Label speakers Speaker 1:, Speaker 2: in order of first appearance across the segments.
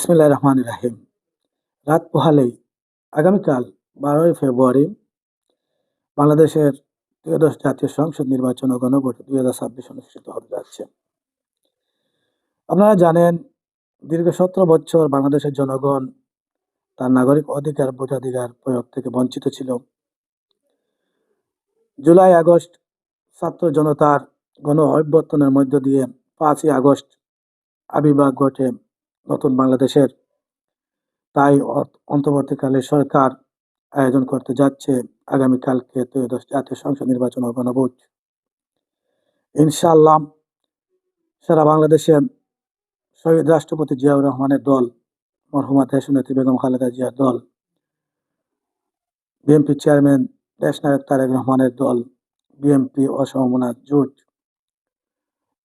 Speaker 1: বিসমিল্লাহির রহমানির রাহিম। রাত পোহালেই আগামীকাল ১২ই ফেব্রুয়ারি বাংলাদেশের ত্রয়োদশ জাতীয় সংসদ নির্বাচন ও গণভোট ২০২৬ অনুষ্ঠিত হতে যাচ্ছে। আপনারা জানেন, দীর্ঘ ১৭ বছর বাংলাদেশের জনগণ তার নাগরিক অধিকার ভোটাধিকার প্রয়োগ থেকে বঞ্চিত ছিল। জুলাই আগস্ট ছাত্র জনতার গণ অভ্যর্থনের মধ্য দিয়ে ৫ই আগস্ট আবির্ভাব ঘটে নতুন বাংলাদেশের। তাই অন্তর্বর্তীকালে সরকার আয়োজন করতে যাচ্ছে আগামীকালকে ত্রয়োদশ জাতীয় সংসদ নির্বাচন ও গণভোট। ইনশাআল্লাহ সারা বাংলাদেশে শহীদ রাষ্ট্রপতি জিয়াউর রহমানের দল, মরহুমা দেশনেত্রী বেগম খালেদা জিয়ার দল, বিএনপি চেয়ারম্যান দেশনায়ক তারেক রহমানের দল, বিএনপি ও সমমনা জোট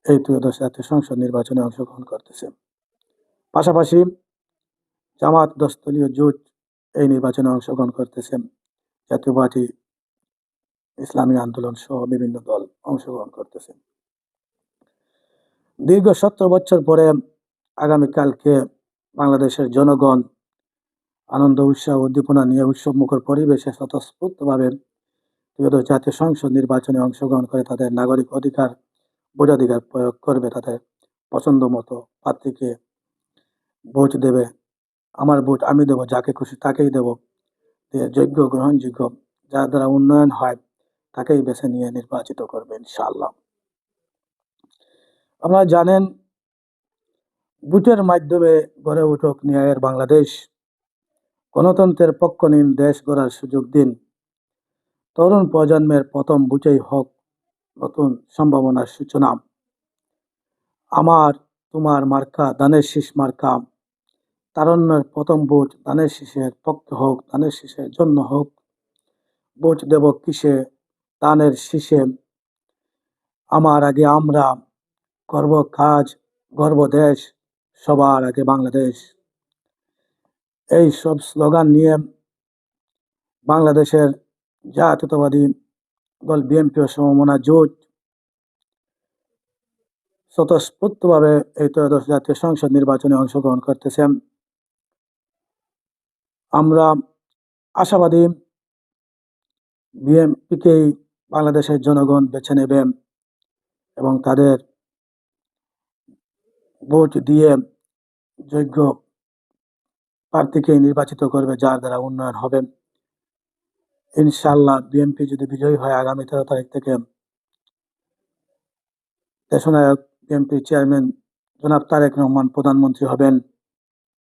Speaker 1: এই ত্রয়োদশ জাতীয় সংসদ নির্বাচনে অংশগ্রহণ করতেছে। পাশাপাশি জামাত দশদলীয় জোট এই নির্বাচনে অংশগ্রহণ করতেছে। জাতীয় পার্টি, ইসলামী আন্দোলন সহ বিভিন্ন দল অংশগ্রহণ করতেছে। দীর্ঘ ১৭ বছর পরে আগামীকালকে বাংলাদেশের জনগণ আনন্দ উৎসাহ উদ্দীপনা নিয়ে উৎসবমুখর পরিবেশে স্বতঃস্ফূর্তভাবে ত্রয়োদশ জাতীয় সংসদ নির্বাচনে অংশগ্রহণ করে তাদের নাগরিক অধিকার ভোটাধিকার প্রয়োগ করবে। তাদের পছন্দ মতো প্রার্থীকে ভোট দেবে। আমার ভোট আমি দেবো, যাকে খুশি তাকেই দেব। যোগ্য, গ্রহণযোগ্য, যার দ্বারা উন্নয়ন হয় তাকেই বেছে নিয়ে নির্বাচিত করবে ইনশাআল্লাহ। আপনারা জানেন, ভোটের মাধ্যমে গড়ে উঠুক ন্যায়ের বাংলাদেশ, গণতন্ত্রের পক্ষ নিন, দেশ গড়ার সুযোগ দিন। তরুণ প্রজন্মের প্রথম ভোটেই হোক নতুন সম্ভাবনার সূচনা। আমার তোমার মার্কা ধানের শীষ মার্কা। তারুণ্যের প্রথম ভোট ধানের শীষের পক্ষে হোক, ধানের শীষের জন্য হোক। ভোট দেব কিসে? ধানের শীষে। আমার আগে আমরা, করব কাজ, গর্ব দেশ, সবার আগে বাংলাদেশ। এই সব স্লোগান নিয়ে বাংলাদেশের জাতীয়তাবাদী দল বিএনপি ও সমমনা জোট স্বতঃস্ফূর্তভাবে এই ত্রয়োদশ জাতীয় সংসদ নির্বাচনে অংশগ্রহণ করতেছেন। আমরা আশাবাদী বিএনপিকেই বাংলাদেশের জনগণ বেছে নেবেন এবং তাদের ভোট দিয়ে যোগ্য প্রার্থীকে নির্বাচিত করবে, যার দ্বারা উন্নয়ন হবে ইনশাআল্লাহ। বিএনপি যদি বিজয়ী হয় আগামী 13 তারিখ থেকে দেশনায়ক বিএনপি চেয়ারম্যান জনাব তারেক রহমান প্রধানমন্ত্রী হবেন।